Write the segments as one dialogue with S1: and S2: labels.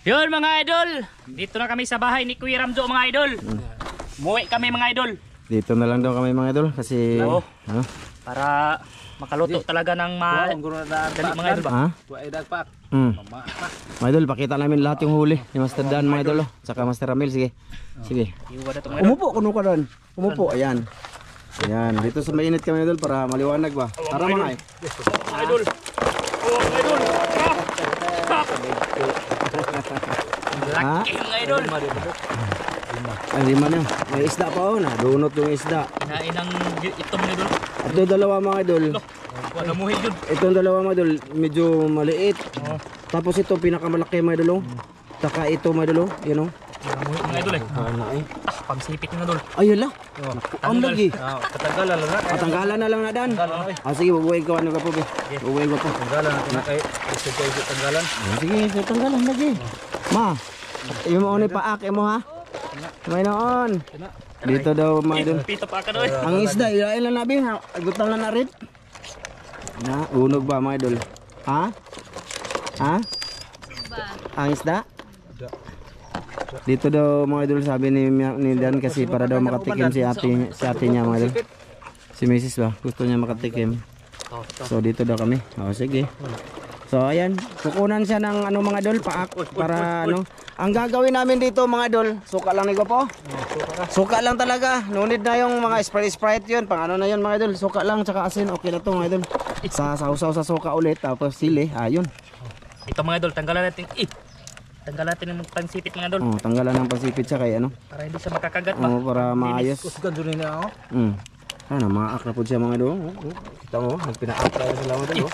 S1: Yun mga idol, dito na kami sa bahay ni Kuya Ramjo mga idol. Muwi kami mga idol.
S2: Dito na lang daw kami mga idol kasi
S1: para makaluto talaga ng dali mga idol ba?
S2: Ha? Mga idol, pakita namin lahat yung huli ni Master Dan mga idol. Saka Master Ramil, sige. Sige. Umupo, kuno ka doon. Umupo, ayan. Ayan, dito sa mainit kami idol para maliwanag ba? Tara mga
S1: idol. Oh mga idol. Laki mga idol.
S2: Ay, lima na. May isda pa oh, nadunot yung isda.
S1: Kinain ng ito mga idol.
S2: Ito dalawa mga idol.
S1: Wala muhi yun.
S2: Itong dalawa mga idol, medyo maliit. Tapos ito pinakamalaki mga idol. Saka ito mga idol, yan oh.
S1: Muhi mga idol eh. Pangsipit mga idol.
S2: Ay, yala. Ang lagi.
S3: Katanggalan lang na.
S2: Patanggalan na lang na Dan. Sige, bubuhay ko ano ka po be. Bubuhay ko po.
S3: Tanggalan na kay tanggalan.
S2: Sige, tanggalan lagi. Ma, yung mo ni paak mo ha. May noon. Dito daw mga idol.
S1: Pito pa ka doon.
S2: Ang isda, ilain lang nabi. Agutang lang na rin. Na, unog ba mga idol? Ha? Ha? Ang isda? Dito daw mga idol sabi ni Dan kasi para daw makatikim si ate niya mga idol. Si Mrs. ba? Gusto niya makatikim. So dito daw kami. O sige. So ayan, kukunan siya ng ano mga idol, paak para ano. Ang gagawin namin dito mga idol, suka lang niko po. Suka lang talaga. No need na yung mga Sprite yun. Pang ano na yun mga idol, suka lang tsaka asin. Okay na to mga idol. Sausaw sa suka ulit tapos sili. Ayun.
S1: Ito mga idol, tanggalan natin. Tanggalan natin ng pansipit mga idol.
S2: Oh, tanggalan ng pansipit siya kay ano.
S1: Para hindi siya makakagat ba.
S2: Oh, para maayos.
S3: Kusgan doon na ako.
S2: Ano, maak na po siya mga idol. Kita mo, nagpinaak tayo sila mga idol.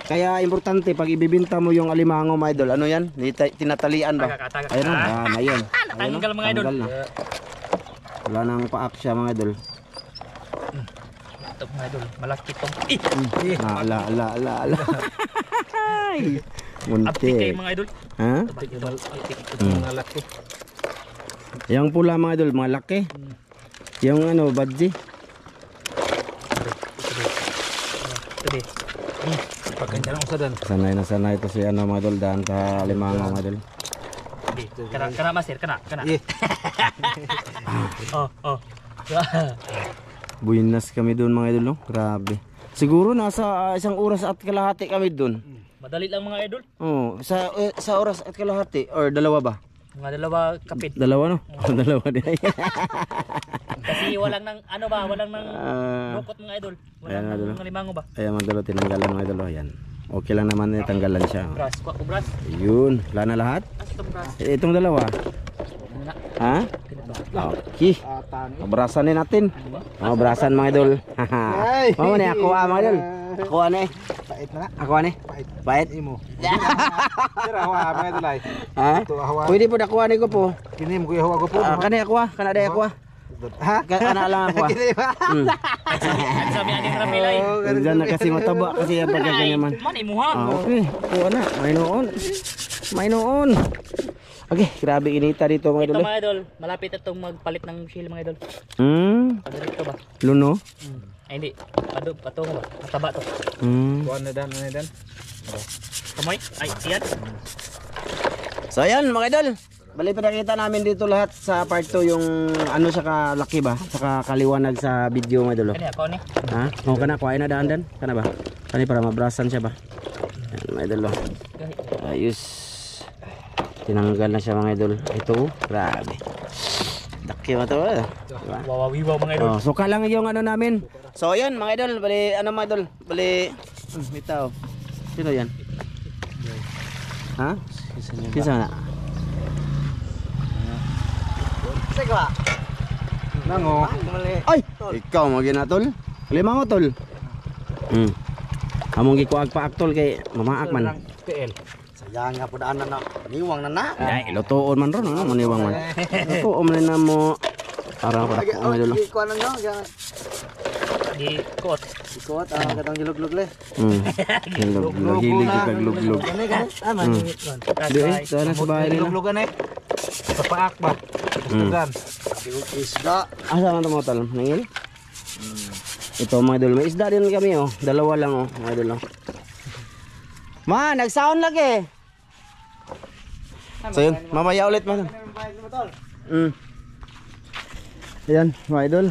S2: Kaya importante pag ibibinta mo yung alimango mga idol, ano yan? Tinatalian ba? Ayun, ayun.
S1: Tanggal mga idol.
S2: Wala nang paak siya mga idol.
S1: Ito mga idol, malaki tong.
S2: Ala.
S1: Abti kayo mga idol.
S2: Ha?
S3: Mga laki.
S2: Yung pula mga idol, mga laki. Yung ano, badji.
S3: Pagkanya lang usadan.
S2: Sanay ito si ano mga idol, daan sa alimango mga idol.
S1: Kana master, kana. Oh.
S2: Buinas kami doon mga idol, no? Grabe. Siguro nasa isang oras at kalahati kami doon.
S1: Madali lang mga idol.
S2: Oh, sa oras at kalahati or dalawa ba?
S1: Mga dalawa kapit.
S2: Dalawa no? Dalawa din.
S1: Kasi walang nang ano ba, walang nang lukot mga idol. Walang nang limango ba?
S2: Ayan mga idol, tinanggalan mga idol. Ayan. Okay lang naman na tanggalan siya.
S1: Ubras.
S2: Ayun, wala na lahat. Itong dalawa. Ha? Okay. Abrasan natin. Abrasan mga idol. Mama ni ako mga idol. Ako ane.
S3: Pait na.
S2: Ako ane. Pait.
S3: Imo. Sira hawa mga idol ay.
S2: Ha? Pwede po nakuha ni ko po.
S3: Kini mo kuya hawa ko po.
S2: Kani ako kana day ako. Ha? Kana lang ako.
S1: Sabi ani Ramil ay.
S2: Diyan na kasi mataba kasi ang pagkaganyaman.
S1: Man imuha.
S2: Okay. Kuha na. May noon. Okay, grabe inita dito mga idol.
S1: Ito mga idol, malapit itong magpalit ng shield mga idol. Padarito ba?
S2: Luno?
S1: Ay hindi, patungo ba? Mataba to.
S3: Kuan na dan.
S1: Kamoy? Ay, iyan.
S2: So ayan mga idol, bali pinakita namin dito lahat sa part 2 yung ano sa kalaki ba? Saka kaliwanag sa video mga idol.
S1: Kani ako ni.
S2: Ha? O kana kuha na daan. Kana ba? Kani para mabrasan siya ba? Ayan mga idol. Ayos. Tinanggal na siya mga idol. Ito, grabe. Daki ba ito?
S1: Wawawiwaw mga idol.
S2: Suka lang yung ano namin. So ayan mga idol, bali ano mga idol? Bali bitaw. Sino yan? Ha? Kinsa na? Sige ba?
S3: Nango.
S2: Ay, ikaw magina tol. Limango tol. Among gikuag pa aktol kay mamaak man.
S3: PL.
S2: Sayang nga po daan na niwang na. Ay, lutoon man ron, ano, maniwang man. Lutoon man na mo. Arang para ko mga idol.
S3: Kuan nyo,
S1: Ikot.
S3: ikot katong giluglug le.
S2: Hilig kag luglug.
S1: Maningit nun.
S2: Di sana sa bahay nila.
S3: Giluglugan sa paak ba? Tugan.
S2: Isda. Asa man to mo tal? Nangil? Ito mga idol, may isda din kami oh. Dalawa lang oh, mga idol. Ma, nag-sound lagi. So yun, mamaya ulit mga idol. Ayan mga idol.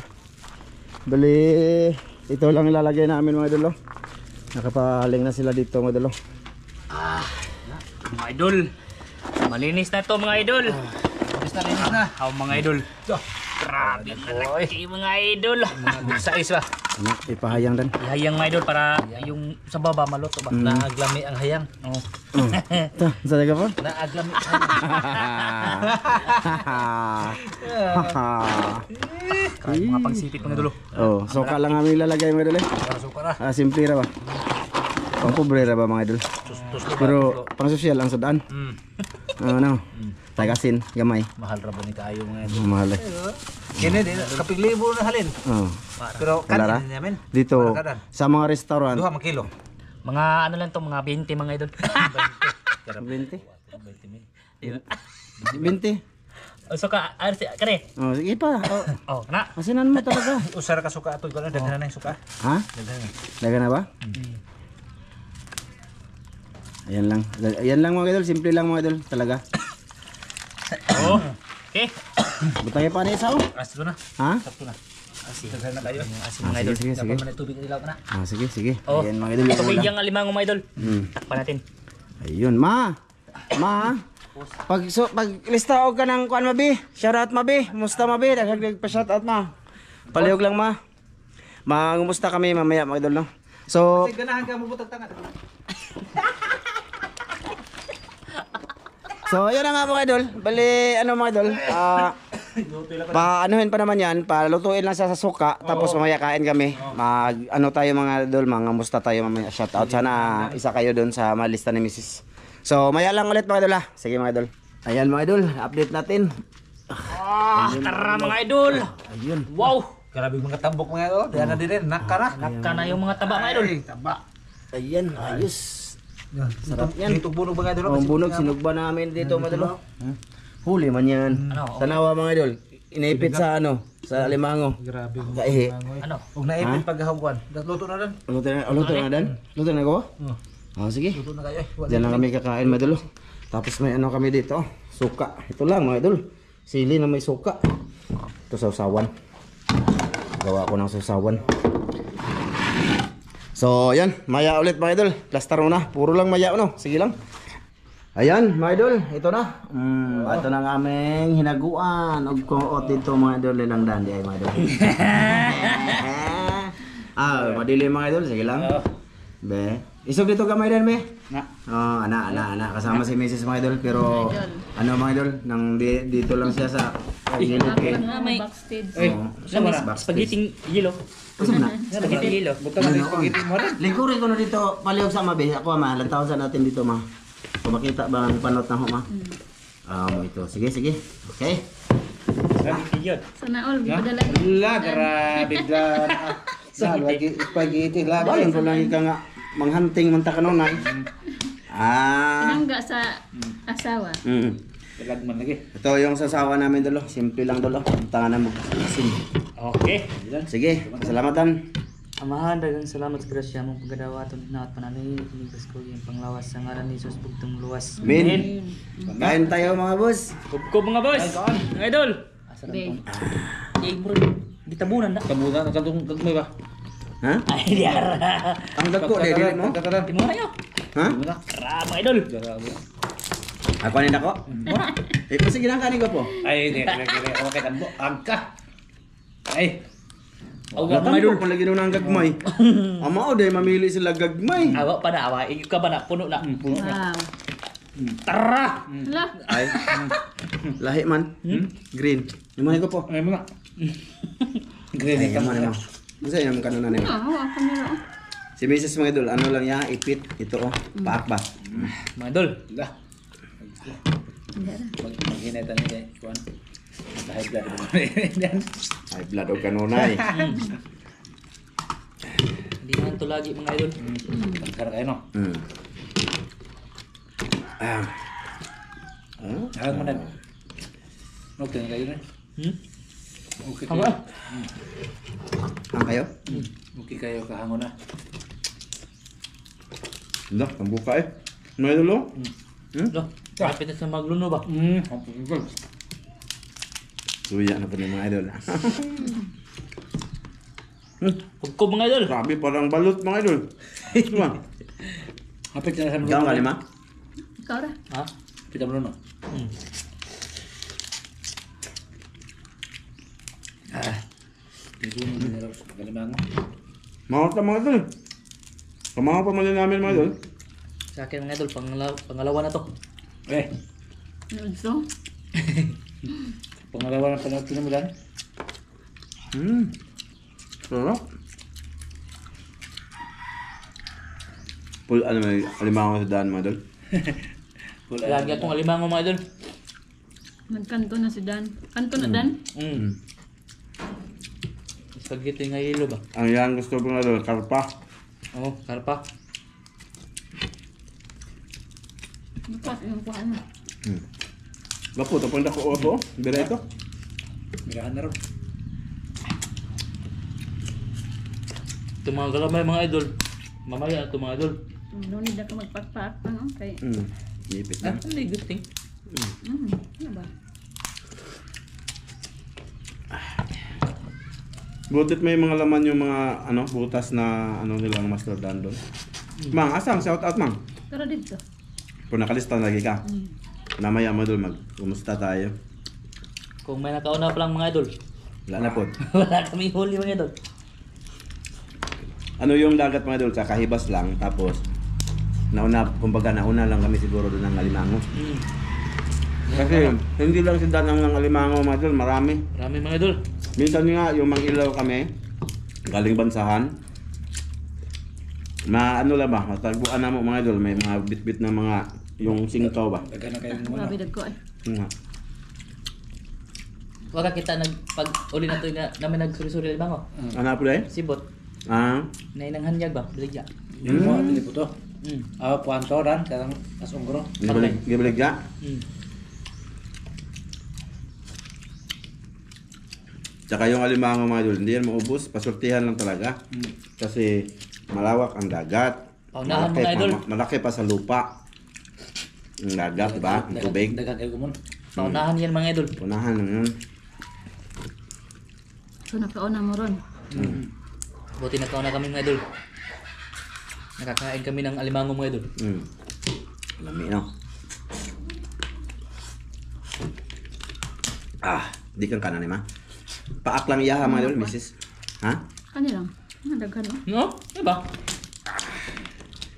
S2: Bali, ito lang ilalagay namin mga idol. Nakapaling na sila dito mga idol.
S1: Mga idol. Malinis na to mga idol.
S3: Linis na.
S1: Mga idol. Grabe malaki mga idol.
S3: Sa iswa.
S2: Ano, ipahayang dan.
S1: Ihayang mga idol para yung sa baba maluto ba.
S3: Naaglami ang hayang.
S1: Oo.
S2: Ito, saan ka po?
S3: Naaglami.
S1: Kahit mga pagsipit mga idol.
S2: Oh, suka lang kami ilalagay mga idol.
S3: Suka na.
S2: Simple ra ba? Pang pobre ra ba mga idol? Pero pang sosyal ang sudaan. Ano? Tagasin, gamay.
S3: Mahal ra ba ni kaayo mga idol.
S2: Mahal eh.
S3: Kini din kapiglibo na halin.
S2: Oh.
S3: Pero
S2: Wala ra?
S3: kanin namin.
S2: Dito
S3: Para kadan.
S2: sa mga restaurant.
S3: 2 kilo.
S1: Mga ano lang to, mga 20 mga idol.
S2: 20.
S1: 20.
S2: 20.
S1: So ka, kare.
S2: Oh, sige pa. Oh,
S1: Oh, na.
S2: asinan mo talaga.
S3: Usara ka suka ato ko na daghan na yung suka.
S2: Ha?
S3: Daghan.
S2: Daga na ba? Ayan lang. Ayan lang mga idol, simple lang mga idol talaga.
S1: Oh. Okay.
S2: Butay pa ni isa oh.
S3: Asto na.
S2: Ha?
S3: Sakto na. Asin daghan na kayo.
S1: Asin mga idol.
S2: Sige, sige.
S3: Dapat man tubig ilaw na.
S2: Ah, sige, sige.
S1: Oh.
S2: Ayan mga idol. yung
S1: Tubig
S2: ulam.
S1: yung alimango mga idol. Takpan natin.
S2: Ayun, ma. Pag lista og ka ng kuan mabi. Shout out mabi. Musta mabi? Daghang pa shout out ma. Palihog lang ma. Mangumusta kami mamaya mga idol no. So,
S3: Ganahan ka mo butag tangan.
S2: so ayun na nga mga idol. Bali ano mga idol? Paanuhin pa naman yan, palutuin lang sa suka, tapos mamaya kain kami. Mag ano tayo mga idol, mga musta tayo mamaya. Shout out sana isa kayo doon sa malista ni Mrs. So maya lang ulit mga idol ha. Sige mga idol. Ayan mga idol, update natin.
S1: Tara mga idol.
S2: Ayun.
S1: Wow.
S3: Grabe mga tambok mga idol. Diyan na din nakara.
S1: Naka na yung mga taba mga idol.
S3: Taba.
S2: Ayan, ayos. Sarap yan.
S3: Dito bunog mga idol.
S2: Ang bunog, sinugba namin dito mga idol. Huli man yan.
S1: Ano?
S2: Tanawa mga idol. Inaipit sa ano, sa alimango.
S3: Grabe.
S2: Sa ihi.
S1: Ano?
S3: Ug naipit paghahuan. Luto na dan.
S2: Luto na dan? Luto na ko? Sige.
S3: Luto na kayo.
S2: Diyan lang kami kakain mga idol. Tapos may ano kami dito. Suka. Ito lang mga idol. Sili na may suka. Ito sausawan. Gawa ko ng sausawan. So, yan. Maya ulit mga idol. Plaster mo na. Puro lang maya no. Sige lang. Ayan, mga idol. Ito na. Ito na ang aming hinaguan. Og kuot dito mga idol. Lilang dandi ay mga idol. Madili mga idol. Sige lang. Be. Isog dito gamay din, be.
S3: Na.
S2: Oh, ana. Kasama si Mrs. mga idol. Pero, ano mga idol. Nang dito lang siya sa gilid eh.
S1: May
S4: Backstage.
S1: spaghetti yellow.
S2: Kasi na.
S1: Spaghetti yellow.
S3: Buta na spaghetti mo rin.
S2: Lingkurin ko na dito, palihog sa mabe. Ako ma, lantaw sa natin dito ma. Kung makita ba ang panot na ho ma? Ito. Sige. Okay.
S1: Spaghetti yun.
S4: Sana all, gipadala.
S3: La, grabe dan. Sa lagi spaghetti
S2: Bayan
S3: lagi.
S2: ko lang ka nga manghunting man ta kanunay.
S4: Pinangga sa asawa.
S3: Lag man lagi.
S2: Ito yung sasawa namin dolo. Simple lang dolo. Tangan na mo. Asin.
S1: Okay.
S2: Sige, salamatan.
S5: Amahan, dagang salamat sa grasya mong pagkadawaton na at panalay inibas ko yung panglawas sa ngaran ni Jesus bugtong luwas.
S2: Min. Kain tayo mga boss.
S1: Kubkob mga boss. Mga idol.
S4: Be.
S1: Yay mo rin. Gitabunan na.
S3: Kamuda ang kantong gagmay ba?
S2: Ha?
S1: Ay, diara.
S2: Ang dagko dili mo?
S3: Kataran.
S1: Timo na yun.
S2: Ha?
S1: Tara mga idol.
S2: Ako ni nako. Sige lang kanin ko po.
S3: Ay, di kaya okay tambo. Angka. Ay.
S1: Awa mga
S2: Natampo
S1: idol.
S2: pala ginawa ng gagmay. Amao day mamili sila gagmay.
S1: Awa pa na, awa. Ikaw ka ba na? Puno na. Puno na.
S4: Wow.
S1: Tara.
S4: Hala.
S2: Ay. Lahi man. Green. Yung mga ko po.
S3: Ay mga.
S2: Ay,
S3: Green ka mo
S2: naman. Masaya naman kanunan nila.
S4: Oo, ako nila.
S2: Si Mrs. mga idol, ano lang yan, ipit. Ito oh, paak ba?
S1: Mga idol.
S3: Dah. Maghinay tayo kay Juan. High blood.
S2: Ay, blood o kanunay.
S1: Hindi naman ito lagi mga idol.
S3: Karang kayo no. Hang mo na. Okay na kayo na. Okay kayo.
S2: Ang kayo?
S3: Okay kayo kahangon na.
S2: Dah, ang buka eh. Mga idol oh.
S1: Lo, kapit na sa magluno ba?
S2: Luya na po ng mga idol.
S1: Kubkob mga idol.
S2: Grabe, parang balot mga idol. Diba?
S3: Hapit na sa
S2: Ikaw nga lima?
S4: Ikaw ra.
S1: Ha?
S3: Kita mo no. Hindi mo nila sa kalimango.
S2: Mga mga idol. Kamanga pa mali namin mga idol.
S1: Sa akin mga idol, pangalawa na to.
S4: So,
S3: Pangalawa na pala tinamulan.
S2: Sarap. Pul, ano may alimango sa daan mga idol.
S1: Lagi akong alimango mga idol.
S4: nagkanto na si Dan. Kanto na Dan?
S1: Spaghetti nga yelo ba?
S2: Ang yan gusto ko mga idol, karpa.
S1: Oo, karpa.
S4: Bukas yung kuha na.
S2: Bapo, tapos na ko oto. Bira ito.
S3: Mirahan na rin.
S1: Ito mga galamay mga idol. Mamaya ito mga idol.
S4: No need na ka magpakpak pa no? Kay,
S2: Ipit
S1: Ah,
S2: na.
S1: hindi good thing.
S4: ano ba?
S2: Butit may mga laman yung mga ano butas na ano nilang master dan doon. Mang, asang shout out mang.
S4: Tara dito.
S2: Kung nakalista lagi ka. Namaya mo doon kumusta tayo.
S1: Kung may nakauna pa lang mga idol.
S2: Wala na po.
S1: Wala kami huli mga idol.
S2: Ano yung dagat mga idol, kakahibas lang tapos nauna lang kami siguro doon ng Alimango. Kasi hindi lang si Dan ang Alimango mga idol, marami.
S1: Marami mga idol.
S2: Minsan nga yung Mangilaw kami galing bansahan. Ano lang ba, matagbuan na mo mga idol, may mga bit-bit na mga yung singkaw ba.
S3: Dagan na kayo mo na.
S4: Grabe dagko eh.
S2: Nga.
S1: Wala kita pag uli na ito namin nagsuri-suri libango.
S2: Ano po dahil?
S1: Sibot. Nainang hanyag ba? Biligya.
S3: Yung mo, dili po to. Puanto dan, karang asonggro.
S2: Gibalig ka? Tsaka yung Alimango mga idol, hindi yan maubos, pasortihan lang talaga. Kasi malawak ang dagat.
S1: Paunahan mga idol.
S2: Malaki pa sa lupa. Ang dagat, diba? Ang tubig.
S3: Dagan kayo kumon.
S1: Paunahan yan mga idol.
S2: Unahan lang yun.
S4: So nakauna mo ron.
S1: Buti nakauna kami mga idol. Nakakain kami ng alimango mga idol.
S2: Lami no? Di kang kanan ma. Paak lang iya mga idol, misis. Ha?
S4: Kani lang. Daghan no?
S1: No? Diba?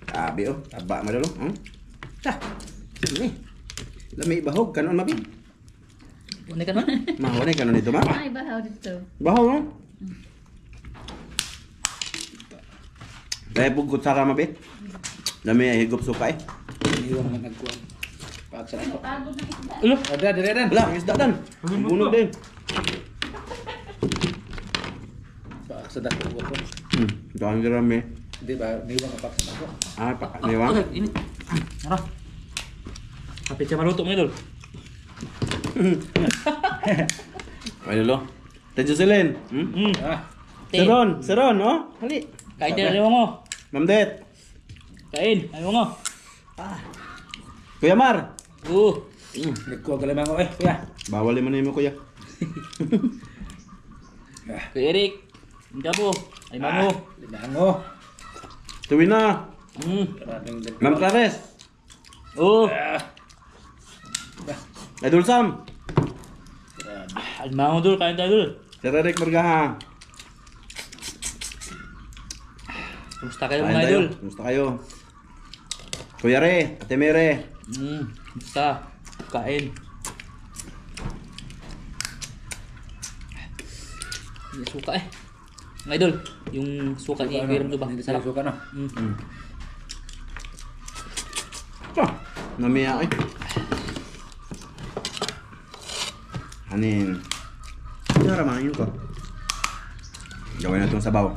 S2: Sabi oh, taba mga idol oh. Sini. Lami bahog kanon mabi.
S1: Unay ka nun?
S2: Mahonay kanon dito ma.
S4: Ay, bahaw dito.
S2: Bahog no? Dahil pugot sara mabi. Lami ay higop suka eh.
S3: Iwan naman nagkuhan. Paat sa ako.
S4: Pagod na isda.
S1: Ulo!
S3: Ada, dire dan.
S2: Wala, ang isda dan. Bunog din.
S3: Paat sa dako ko.
S2: Ito ang garami.
S3: Di ba, niwan ka paat sa dako.
S2: Niwa.
S1: Ini. Tara. Kapit siya maluto mga idol.
S2: Ay lolo. Tadyo silin. Seron, oh. Hali.
S1: Kain din alimango mo.
S2: Ma'am Det.
S1: Kain. Alimango mo.
S2: Kuya Mar.
S3: Nagkuha ka lamang ako kuya.
S2: Bawal mo na mo kuya.
S1: Kay Eric. Jabo. Alimango.
S3: Limango.
S2: Tuwi na.
S3: Maraming dagko.
S2: Ma'am Clares. Idol Sam.
S1: Alimango dul. Kain tayo dul.
S2: Sir Eric Margaha.
S1: Kumusta kayo
S2: Kain
S1: mga
S2: tayo.
S1: idol?
S2: Kumusta kayo? Kuya Re, Ate Mere.
S1: Kumusta? Kain. May suka eh. Mga idol, yung suka ni Kuya Ramdo ba?
S3: Hindi sa
S1: Sarap.
S3: suka no.
S2: Namiya eh. Hanin. Ano ramahin ko? Gawin na itong sabaw.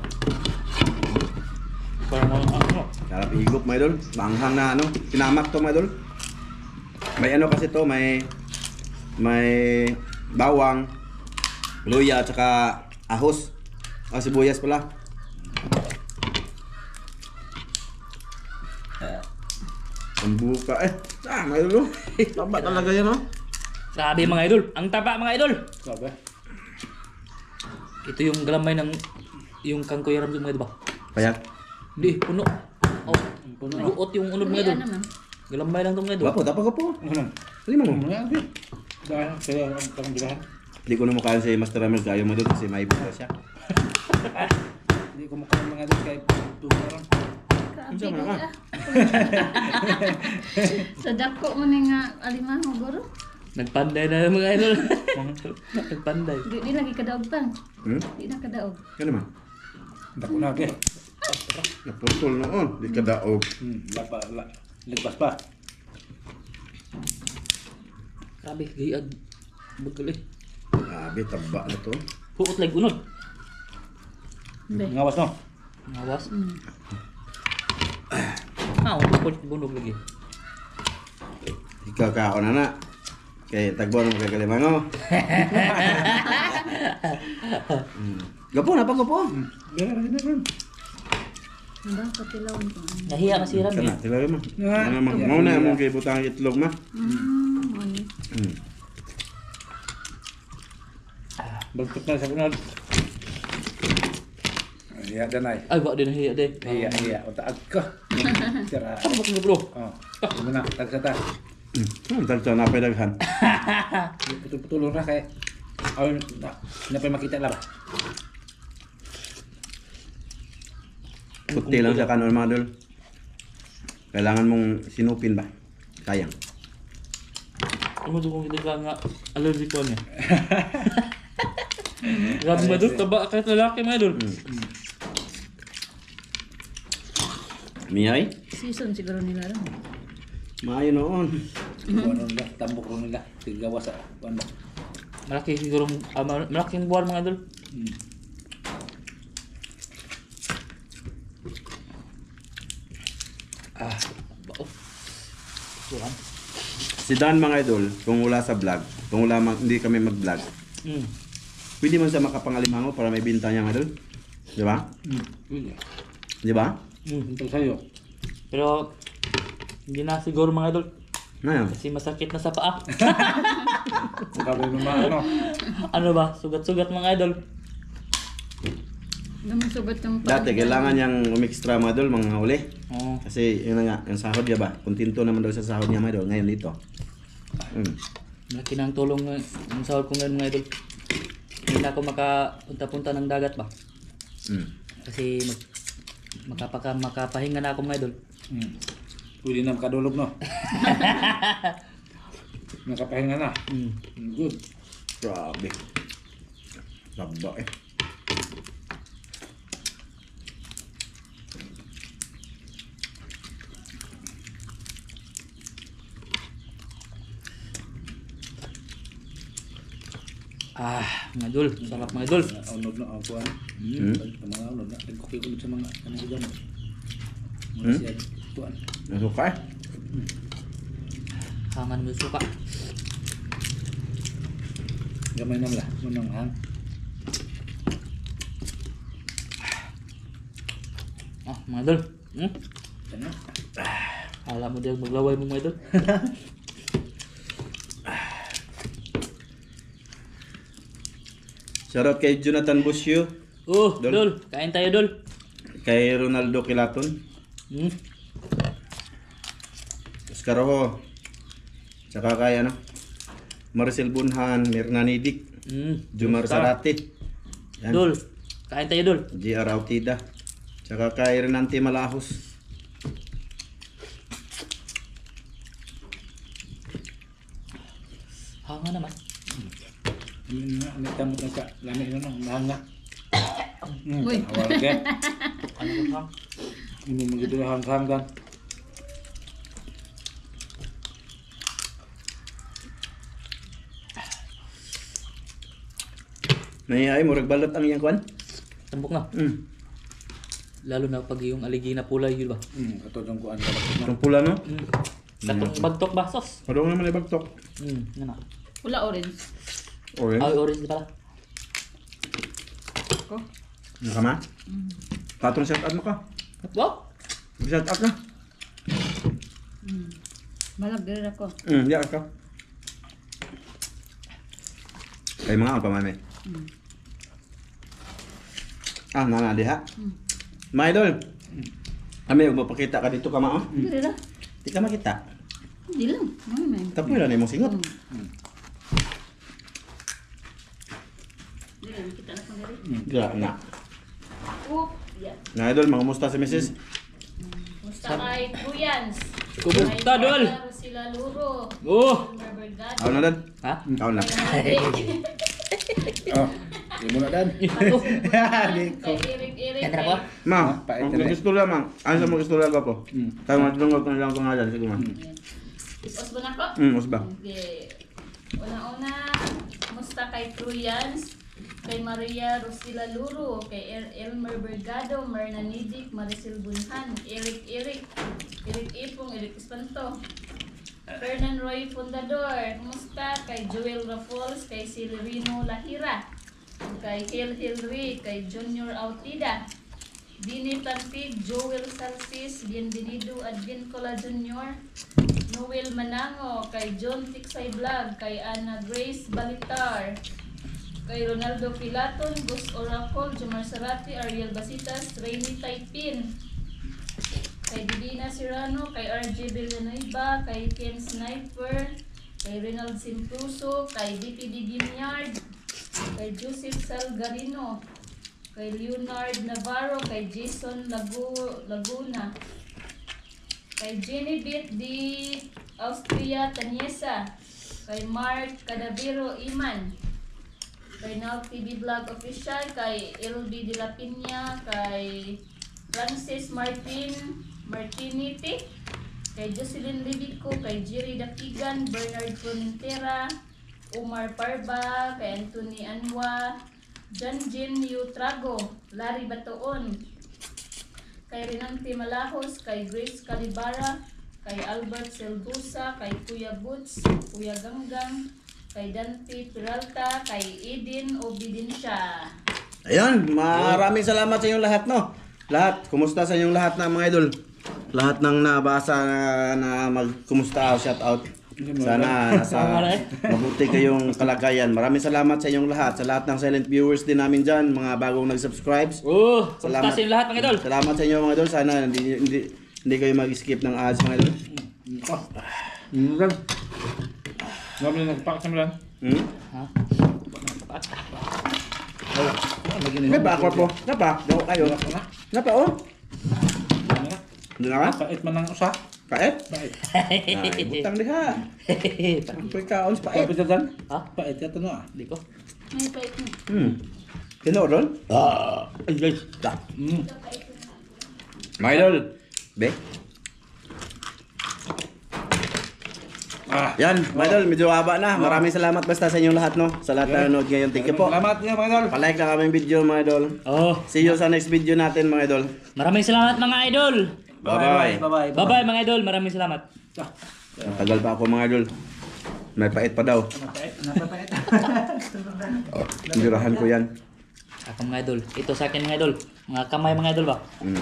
S1: Parang ano.
S2: Sarap higop mga idol. Banghang na ano. Pinamak to mga idol. May ano kasi to, may bawang, luya, at saka ahos. Sibuyas pala. Ang buka eh. Mga idol. Taba talaga yan oh.
S1: Grabe mga idol. Ang taba mga idol.
S3: Grabe.
S1: Ito yung galamay ng yung kangkoy ram mga idol ba?
S2: Payat.
S1: Hindi, puno. Oh,
S3: Puno.
S1: luot yung unod mga idol.
S4: Ano naman?
S1: Galamay lang to mga idol.
S2: Wapo, tapos po.
S3: Ano?
S2: Lima mo.
S3: Grabe. Dahil kaya ang pangbilahan.
S2: Hindi ko na mukhaan si Master Ramel kayo mo doon kasi may buka siya.
S3: Hindi ko mukha mga doon kahit tumaran.
S4: Grabe
S2: Unsa man,
S4: ka. Sa dako mo ni nga alimango guro.
S1: Nagpanday na mga idol. Nagpanday.
S4: Di lagi kadaog pa.
S2: Hmm?
S4: Di na kadaog.
S2: Ano man?
S3: Dako na ke.
S2: Naputol noon. Di ka daog.
S3: Lagpas pa.
S1: Grabe, gayag. Bagal eh.
S2: Grabe, taba na to.
S1: Huot like unod.
S4: Be.
S3: Ngawas no.
S1: Ngawas.
S4: Mm.
S1: Ang bunog lagi.
S2: Ikaw kao na na. Kay tagbo mo kay Kalimango. Gapo na pa gapo.
S3: Meron.
S4: Ano ba patilawan ko ano?
S1: Nahiya kasi ram eh.
S2: Kana, tilawin mo. Ano man? Mo na mo kay butang itlog ma.
S4: Ano?
S3: Baltot na sa kunod. Iya danay.
S1: Ay, wak din nahiya din.
S3: Iya. Utak ka. Tira.
S1: Ano ba kung bro?
S3: Oh. Ano na? Tagsata.
S2: Tagto na pa daghan.
S3: Putul-putul na kay. Ay, na pa makita la ba?
S2: Puti lang sa kanon mga dol. Kailangan mong sinupin ba? Sayang.
S1: Ano doon kung hindi ka nga allergic ko niya. Grabe mga idol, taba kahit lalaki mga idol.
S2: Miyay?
S4: Season siguro nila rin.
S2: Maayo noon.
S3: Ano nila? Tambok ro nila. Tigawa sa kuan ba?
S1: Malaki siguro, malaking buwan mga idol. Bao. Suwan.
S2: Si Dan mga idol, kung wala sa vlog, kung wala hindi kami mag-vlog, pwede man siya makapangalimango para may binta niya mga idol. Di ba? Di ba?
S3: Untuk sayo.
S1: Pero, hindi na siguro mga idol.
S2: Ngayon.
S1: Kasi masakit na sa paa.
S3: Kabe naman ano.
S1: Ano ba? Sugat-sugat mga idol.
S4: Naman sugat yung
S2: Dati kailangan niyang umextra mga idol, mga huli.
S1: Oo.
S2: Kasi yun na nga, yung sahod niya ba? Kontento naman daw sa sahod niya mga idol. Ngayon dito.
S1: Malaki na ang tulong ng sahod ko ngayon mga idol. Hindi na ako makapunta-punta ng dagat ba? Kasi makapahinga na ako mga idol.
S3: Pwede na makadulog no. Nakapahinga na. Good.
S2: Grabe. Taba eh.
S1: Mga idol. Sarap mga idol.
S3: Unod na ang kuan. Mga unod na. Nagkukikulog sa mga kanang mo. Mga siya kuan.
S2: Nasuka eh.
S1: Hangan mo suka.
S3: Gamay na mala. Munang hang.
S1: Mga idol.
S3: Ano?
S1: Alam mo din maglaway mo mga idol.
S2: Shoutout kay Jonathan Busio, Dol.
S1: Dol. Kain tayo dol.
S2: kay Ronaldo Kilaton, Oscar Rojo, tsaka kay Marcel Bunhan, Mirnani Dick, Jumar Sarate, yan.
S1: Dol. Kain tayo dol.
S2: JR Autida, tsaka kay Renante Malahos.
S1: Hangan naman.
S3: May tamot na sa lamig na no. Hanga.
S4: Uy.
S3: Awal ke.
S1: Ano yung hang?
S3: Ini begitu hang-hang kan.
S2: Ay, murag balot ang iyang kwan.
S1: Tambok na. Lalo na pag yung aligi na pulay yun ba?
S3: Katong kuan ka.
S2: Itong pula no?
S1: Katong bagtok ba? Sos.
S2: Padong naman ay bagtok.
S1: Yan na.
S4: Wala orange.
S2: Orange.
S1: Ay, orange di pala.
S4: Ko.
S2: Nakama? Katong shout out mo ka.
S1: Wow!
S2: Shout out ka.
S4: Malagdir ako.
S2: Di ako. Kay mga ang pamami. Nana diha. Mga idol. Kami magpapakita ka dito ka mao.
S4: Dire ra.
S2: Di ka makita.
S4: Hindi lang. May.
S2: Tapoy lang imong singot.
S4: Dire, kita na kung dire.
S2: Gra na.
S4: Oop. Yeah.
S2: Mga idol, mga musta si Mrs.
S6: Musta kay Kuyans?
S1: Kubuta, Dol.
S6: Sila Luro.
S1: Oh!
S6: Berbergado.
S2: Kaon na dan?
S1: Ha?
S2: Kaon na.
S3: Oh, di mo na dan.
S6: Kay Irik-Irik.
S1: Yan ko.
S2: Ma,
S3: Pait
S2: ang
S3: na
S2: istorya ma. Ano sa mga istorya ka po? Tayo matulungan ko na lang pangalan. Sige ma.
S6: Ipos ba na ko?
S2: Usba.
S6: Okay. Una-una, musta kay Kuyans? Kay Maria Rosila Luro, kay Elmer Bergado, Marna Nidik, Maricel Bunhan, Eric Ipong, Eric Espanto, Fernan Roy Fundador, kumusta? Kay Joel Rafols, kay Silverino Lahira, kay Hilry, kay Junior Autida, Dini Tantig, Joel Salsis, Bienvenido Advincola Junior, Noel Manango, kay John Tiksay Vlog, kay Ana Grace Balitar, kay Ronaldo Pilaton, Gus Oracle, Jomar Sarati, Ariel Basitas, Rainy Taipin, kay Divina Serrano, kay RJ Villanueva, kay Ken Sniper, kay Renald Simpruso, kay DPD Ginyard, kay Joseph Salgarino, kay Leonard Navarro, kay Jason Laguna, kay Jenny Bit di Austria Tanyesa, kay Mark Cadavero Iman, kay Now TV Vlog Official, kay LB de la Piña, kay Francis Martiniti, kay Jocelyn Libico, kay Jerry Dakigan, Bernard Formentera, Omar Parba, kay Anthony Anwa, Janjin Yutrago, Larry Batoon, kay Renante Malahos, kay Grace Calibara, kay Albert Selbusa, kay Kuya Boots, Kuya Ganggang, kay Dante Peralta, kay Eden Obidensya.
S2: Ayun, maraming salamat sa inyong lahat, no? Lahat, kumusta sa inyong lahat na mga idol? Lahat ng nabasa na magkumusta, shout out. Sana nasa mabuti kayong kalagayan. Maraming salamat sa inyong lahat, sa lahat ng silent viewers din namin dyan, mga bagong nag-subscribe.
S1: Oh!
S2: Salamat.
S1: Salamat sa lahat mga idol.
S2: Salamat sa inyo mga idol. Sana hindi kayo mag-skip ng ads mga idol.
S3: Ngayon na nagpakas naman lang.
S1: Ha?
S2: May bako po. Napa? Daw kayo. Napa oh? Doon na ka?
S3: Pait man ang usa.
S2: Kaet?
S3: Pait.
S2: Ay, butang diha. Ang pagkaon sa paet.
S3: Pait ka dan?
S1: Ha?
S3: Pait ka to no ah.
S1: Di ko.
S6: May pait mo.
S2: Tino ron?
S1: Ay, ay.
S2: Mga idol. Be? Yan, mga idol, medyo haba na. Maraming salamat basta sa inyong lahat, no? Sa lahat na nanonood ngayon. Thank you po.
S3: Salamat niya mga idol.
S2: Palike lang kaming video, mga idol.
S1: Oh!
S2: See you sa next video natin, mga idol.
S1: Maraming salamat mga idol!
S2: Bye-bye.
S3: Bye-bye.
S1: Bye-bye mga idol, maraming salamat.
S2: Tagal pa ako, mga idol. May pait pa daw.
S3: Napapait.
S2: Birahan ko yan.
S1: Ako mga idol. Ito sa akin mga idol. Mga kamay mga idol ba?
S2: Mm.